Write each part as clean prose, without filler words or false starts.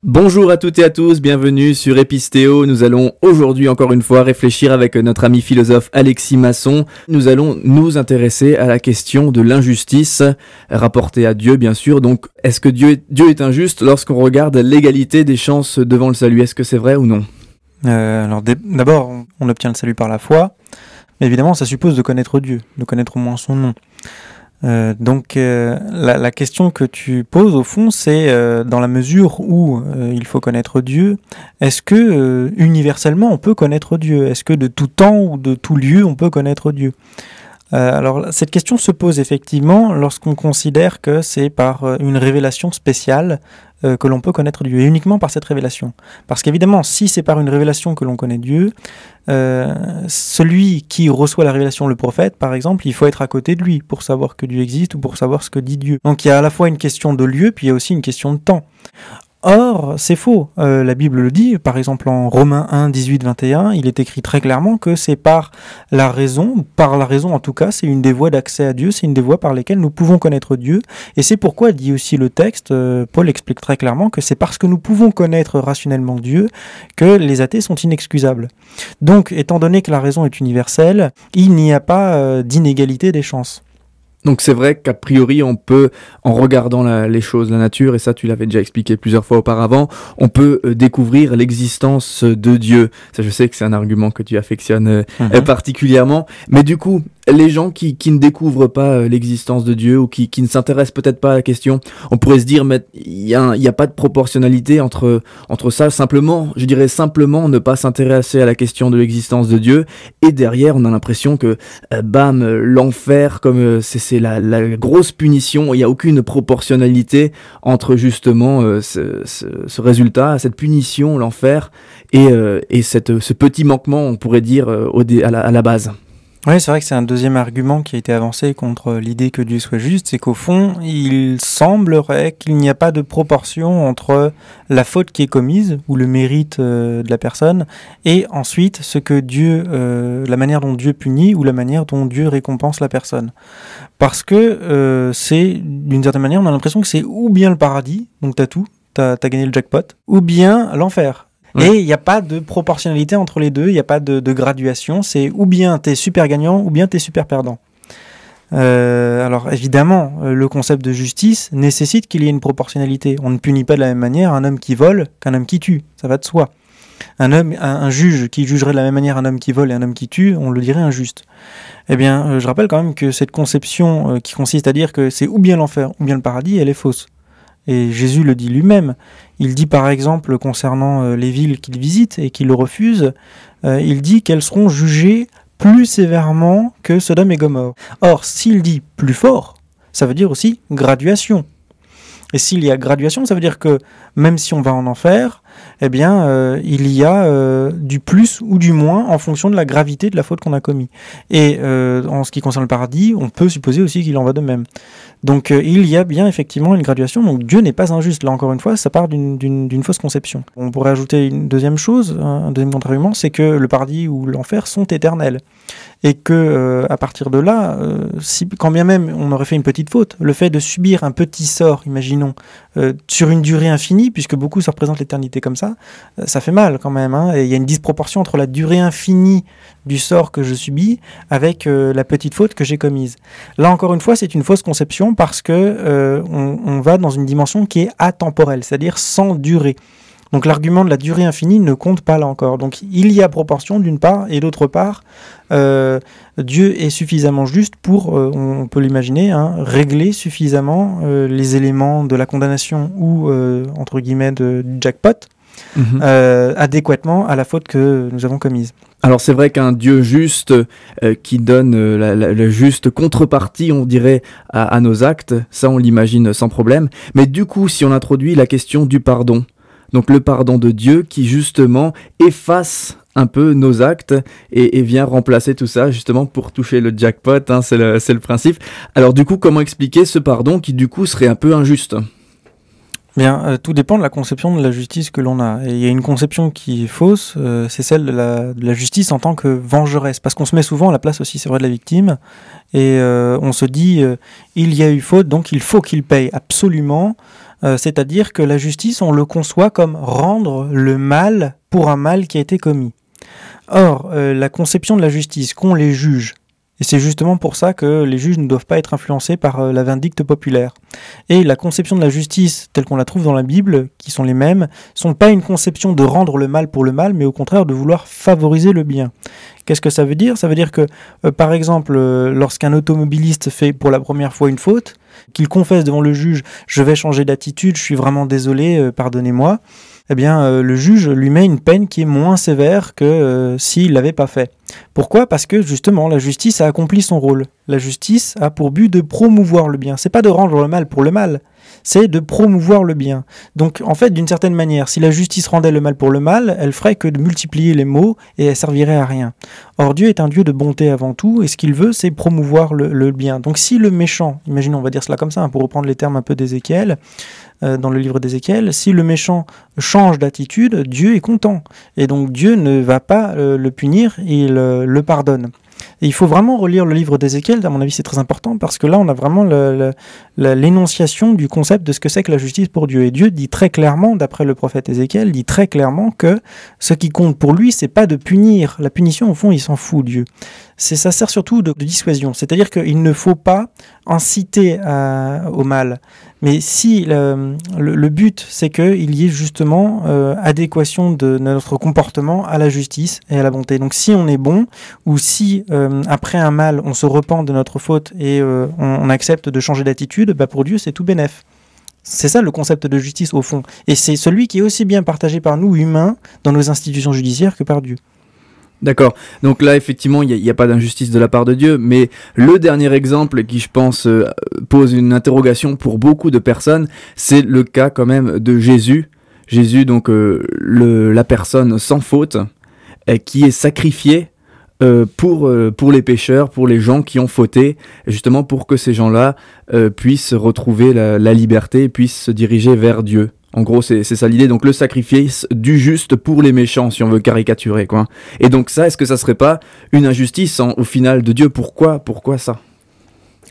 Bonjour à toutes et à tous, bienvenue sur Épistéo. Nous allons aujourd'hui encore une fois réfléchir avec notre ami philosophe Alexis Masson. Nous allons nous intéresser à la question de l'injustice rapportée à Dieu bien sûr. Donc est-ce que Dieu est injuste lorsqu'on regarde l'égalité des chances devant le salut? Est-ce que c'est vrai ou non? D'abord, on obtient le salut par la foi, mais évidemment ça suppose de connaître Dieu, de connaître au moins son nom. La question que tu poses au fond, c'est dans la mesure où il faut connaître Dieu, est-ce que universellement on peut connaître Dieu? Est-ce que de tout temps ou de tout lieu on peut connaître Dieu? Alors cette question se pose effectivement lorsqu'on considère que c'est par une révélation spéciale que l'on peut connaître Dieu, et uniquement par cette révélation. Parce qu'évidemment, si c'est par une révélation que l'on connaît Dieu, celui qui reçoit la révélation, le prophète par exemple, il faut être à côté de lui pour savoir que Dieu existe ou pour savoir ce que dit Dieu. Donc il y a à la fois une question de lieu, puis il y a aussi une question de temps. Or, c'est faux. La Bible le dit, par exemple en Romains 1, 18, 21, il est écrit très clairement que c'est par la raison en tout cas, c'est une des voies d'accès à Dieu, c'est une des voies par lesquelles nous pouvons connaître Dieu. Et c'est pourquoi, dit aussi le texte, Paul explique très clairement que c'est parce que nous pouvons connaître rationnellement Dieu que les athées sont inexcusables. Donc, étant donné que la raison est universelle, il n'y a pas d'inégalité des chances. Donc c'est vrai qu'a priori on peut, en regardant les choses, la nature, et ça tu l'avais déjà expliqué plusieurs fois auparavant, on peut découvrir l'existence de Dieu. Ça je sais que c'est un argument que tu affectionnes particulièrement, mais du coup les gens qui ne découvrent pas l'existence de Dieu ou qui ne s'intéressent peut-être pas à la question, on pourrait se dire mais il y a pas de proportionnalité entre ça, simplement ne pas s'intéresser à la question de l'existence de Dieu, et derrière on a l'impression que l'enfer, comme c'est la grosse punition, il n'y a aucune proportionnalité entre justement ce résultat, cette punition, l'enfer, et ce petit manquement, on pourrait dire, à la base. Oui, c'est vrai que c'est un deuxième argument qui a été avancé contre l'idée que Dieu soit juste, c'est qu'au fond, il semblerait qu'il n'y a pas de proportion entre la faute qui est commise, ou le mérite de la personne, et ensuite ce que Dieu, la manière dont Dieu punit, ou la manière dont Dieu récompense la personne. Parce que c'est, d'une certaine manière, on a l'impression que c'est ou bien le paradis, donc t'as tout, t'as gagné le jackpot, ou bien l'enfer. Et il n'y a pas de proportionnalité entre les deux, il n'y a pas de graduation, c'est ou bien t'es super gagnant, ou bien t'es super perdant. Alors évidemment, le concept de justice nécessite qu'il y ait une proportionnalité. On ne punit pas de la même manière un homme qui vole qu'un homme qui tue, ça va de soi. Un juge qui jugerait de la même manière un homme qui vole et un homme qui tue, on le dirait injuste. Eh bien, je rappelle quand même que cette conception qui consiste à dire que c'est ou bien l'enfer ou bien le paradis, elle est fausse. Et Jésus le dit lui-même. Il dit par exemple concernant les villes qu'il visite et qu'il refuse, il dit qu'elles seront jugées plus sévèrement que Sodome et Gomorrhe. Or, s'il dit plus fort, ça veut dire aussi graduation. Et s'il y a graduation, ça veut dire que même si on va en enfer, eh bien, il y a du plus ou du moins en fonction de la gravité de la faute qu'on a commis. Et en ce qui concerne le paradis, on peut supposer aussi qu'il en va de même. Donc il y a bien effectivement une graduation, donc Dieu n'est pas injuste. Là encore une fois, ça part d'une fausse conception. On pourrait ajouter une deuxième chose, un deuxième contre-argument, c'est que le paradis ou l'enfer sont éternels. Et que à partir de là, quand bien même on aurait fait une petite faute, le fait de subir un petit sort, imaginons, sur une durée infinie, puisque beaucoup se représentent l'éternité comme ça fait mal quand même, hein, et il y a une disproportion entre la durée infinie du sort que je subis avec la petite faute que j'ai commise. Là encore une fois, c'est une fausse conception parce que on va dans une dimension qui est atemporelle, c'est-à-dire sans durée. Donc l'argument de la durée infinie ne compte pas là encore. Donc il y a proportion d'une part, et d'autre part, Dieu est suffisamment juste pour, on peut l'imaginer, régler suffisamment les éléments de la condamnation ou, entre guillemets, du jackpot, adéquatement à la faute que nous avons commise. Alors c'est vrai qu'un Dieu juste qui donne la juste contrepartie, on dirait, à nos actes, ça on l'imagine sans problème. Mais du coup, si on introduit la question du pardon, donc le pardon de Dieu qui justement efface un peu nos actes et vient remplacer tout ça justement pour toucher le jackpot, c'est le principe. Alors du coup, comment expliquer ce pardon qui du coup serait un peu injuste ? Bien, tout dépend de la conception de la justice que l'on a. Et il y a une conception qui est fausse, c'est celle de la justice en tant que vengeresse. Parce qu'on se met souvent à la place aussi, c'est vrai, de la victime. Et on se dit, il y a eu faute, donc il faut qu'il paye absolument. C'est-à-dire que la justice, on le conçoit comme rendre le mal pour un mal qui a été commis. Or, la conception de la justice qu'ont les juges, et c'est justement pour ça que les juges ne doivent pas être influencés par la vindicte populaire. Et la conception de la justice, telle qu'on la trouve dans la Bible, qui sont les mêmes, sont pas une conception de rendre le mal pour le mal, mais au contraire de vouloir favoriser le bien. Qu'est-ce que ça veut dire ? Ça veut dire que, par exemple, lorsqu'un automobiliste fait pour la première fois une faute, qu'il confesse devant le juge « je vais changer d'attitude, je suis vraiment désolé, pardonnez-moi », eh bien, le juge lui met une peine qui est moins sévère que s'il ne l'avait pas fait. Pourquoi ? Parce que, justement, la justice a accompli son rôle. La justice a pour but de promouvoir le bien. C'est pas de rendre le mal pour le mal, c'est de promouvoir le bien. Donc, en fait, d'une certaine manière, si la justice rendait le mal pour le mal, elle ferait que de multiplier les maux et elle servirait à rien. Or, Dieu est un Dieu de bonté avant tout, et ce qu'il veut, c'est promouvoir le bien. Donc, si le méchant, imaginons, on va dire cela comme ça, pour reprendre les termes un peu d'Ézéchiel, dans le livre d'Ézéchiel, si le méchant change d'attitude, Dieu est content. Et donc Dieu ne va pas le punir, il le pardonne. Et il faut vraiment relire le livre d'Ézéchiel, à mon avis c'est très important, parce que là on a vraiment l'énonciation du concept de ce que c'est que la justice pour Dieu. Et Dieu dit très clairement, d'après le prophète Ézéchiel, dit très clairement que ce qui compte pour lui, c'est pas de punir. La punition, au fond, il s'en fout, Dieu. Ça sert surtout de dissuasion, c'est-à-dire qu'il ne faut pas inciter au mal. Mais si le but, c'est qu'il y ait justement adéquation de notre comportement à la justice et à la bonté. Donc si on est bon, ou si après un mal, on se repent de notre faute et on accepte de changer d'attitude, bah pour Dieu, c'est tout bénef. C'est ça le concept de justice au fond. Et c'est celui qui est aussi bien partagé par nous, humains, dans nos institutions judiciaires, que par Dieu. D'accord. Donc là, effectivement, il n'y a pas d'injustice de la part de Dieu, mais le dernier exemple qui, je pense, pose une interrogation pour beaucoup de personnes, c'est le cas quand même de Jésus. Jésus, donc la personne sans faute, qui est sacrifiée pour les pécheurs, pour les gens qui ont fauté, justement pour que ces gens-là puissent retrouver la liberté et puissent se diriger vers Dieu. En gros, c'est ça l'idée, donc le sacrifice du juste pour les méchants, si on veut caricaturer, quoi. Et donc ça, est-ce que ça serait pas une injustice au final de Dieu ? Pourquoi ça ?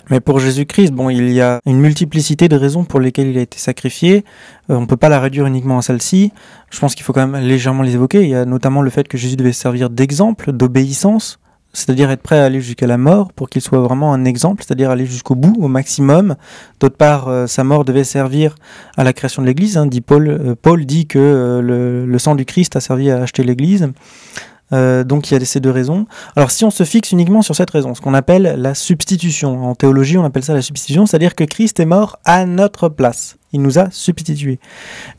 Mais pour Jésus-Christ, bon, il y a une multiplicité de raisons pour lesquelles il a été sacrifié. On ne peut pas la réduire uniquement à celle-ci. Je pense qu'il faut quand même légèrement les évoquer. Il y a notamment le fait que Jésus devait servir d'exemple, d'obéissance, c'est-à-dire être prêt à aller jusqu'à la mort pour qu'il soit vraiment un exemple, c'est-à-dire aller jusqu'au bout, au maximum. D'autre part, sa mort devait servir à la création de l'Église. Dit Paul dit que le sang du Christ a servi à acheter l'Église. Donc il y a ces deux raisons. Alors si on se fixe uniquement sur cette raison, ce qu'on appelle la substitution, en théologie on appelle ça la substitution, c'est-à-dire que Christ est mort à notre place. Il nous a substitués.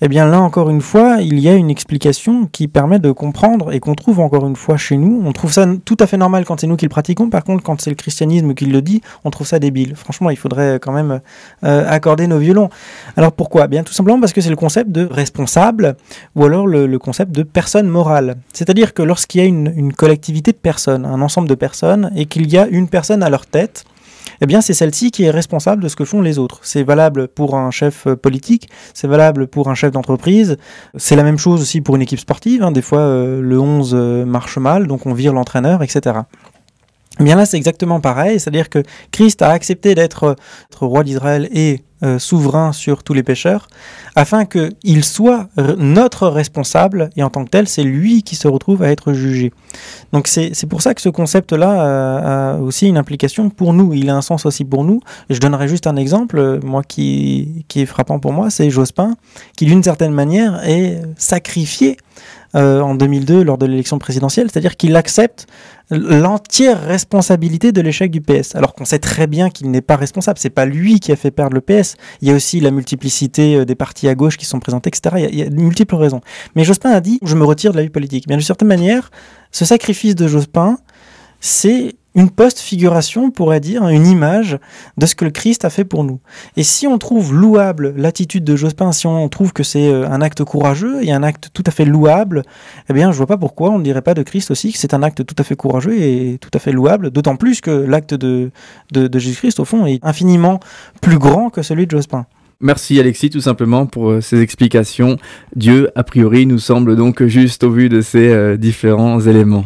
Eh bien là encore une fois, il y a une explication qui permet de comprendre et qu'on trouve encore une fois chez nous. On trouve ça tout à fait normal quand c'est nous qui le pratiquons. Par contre, quand c'est le christianisme qui le dit, on trouve ça débile. Franchement, il faudrait quand même accorder nos violons. Alors pourquoi ? Bien tout simplement parce que c'est le concept de responsable ou alors le concept de personne morale. C'est-à-dire que lorsqu'il y a une collectivité de personnes, un ensemble de personnes, et qu'il y a une personne à leur tête, eh bien c'est celle-ci qui est responsable de ce que font les autres. C'est valable pour un chef politique, c'est valable pour un chef d'entreprise, c'est la même chose aussi pour une équipe sportive. Des fois, le 11 marche mal, donc on vire l'entraîneur, etc. Eh bien là, c'est exactement pareil, c'est-à-dire que Christ a accepté d'être roi d'Israël et souverain sur tous les pécheurs, afin qu'il soit notre responsable, et en tant que tel, c'est lui qui se retrouve à être jugé. Donc c'est pour ça que ce concept-là a aussi une implication pour nous, il a un sens aussi pour nous. Je donnerai juste un exemple, moi qui est frappant pour moi, c'est Jospin, qui d'une certaine manière est sacrifié en 2002 lors de l'élection présidentielle, c'est-à-dire qu'il accepte l'entière responsabilité de l'échec du PS, alors qu'on sait très bien qu'il n'est pas responsable, c'est pas lui qui a fait perdre le PS, il y a aussi la multiplicité des partis à gauche qui sont présentés, etc. Il y a de multiples raisons. Mais Jospin a dit « je me retire de la vie politique ». Bien d'une certaine manière, ce sacrifice de Jospin, c'est une post-figuration, on pourrait dire, une image de ce que le Christ a fait pour nous. Et si on trouve louable l'attitude de Jospin, si on trouve que c'est un acte courageux et un acte tout à fait louable, eh bien je vois pas pourquoi on ne dirait pas de Christ aussi que c'est un acte tout à fait courageux et tout à fait louable, d'autant plus que l'acte de Jésus-Christ, au fond, est infiniment plus grand que celui de Jospin. Merci Alexis, tout simplement, pour ces explications. Dieu, a priori, nous semble donc juste au vu de ces différents éléments.